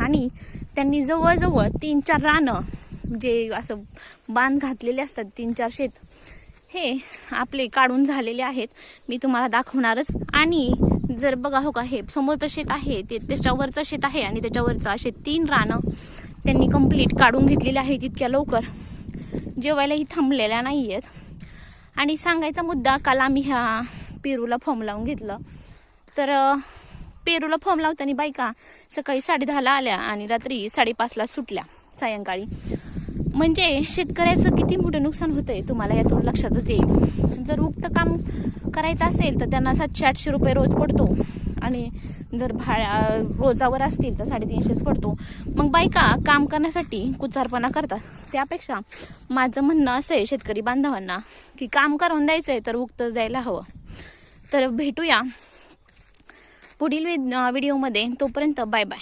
आणि त्यांनी जवळजवळ 3-4 रानं जे असं बांध घातलेले असतात 3-4 शेत हे आपले काढून झालेले आहेत. मी तुम्हाला दाखवणारच. आणि जर बघा हो का, हे समोरचं शेत आहे ते त्याच्यावरचं शेत आहे आणि त्याच्यावरचं असे 3 रानं त्यांनी कंप्लीट काढून घेतलेले आहेत इतक्या लवकर. जेवायलाही थांबलेल्या नाही आहेत. आणि सांगायचा मुद्दा, काल आम्ही ह्या पेरूला फॉर्म लावून घेतलं. तर पेरूला फॉर्म लावताना बायका सकाळी 10:30ला आल्या आणि रात्री 5:30ला सुटल्या सायंकाळी. म्हणजे शेतकऱ्याचं किती मोठं नुकसान होतंय तुम्हाला यातून लक्षातच येईल. जर उक्त काम करायचं असेल तर त्यांना 700-800 रुपये रोज पडतो आणि जर रोजावर असतील तर 350 पडतो. मग बायका काम करण्यासाठी कुचारपणा करतात. त्यापेक्षा माझं म्हणणं असं आहे शेतकरी बांधवांना की काम करून द्यायचंय तर उक्तच द्यायला हवं. तर भेटूया पुढील व्हिडिओमध्ये. तोपर्यंत बाय बाय.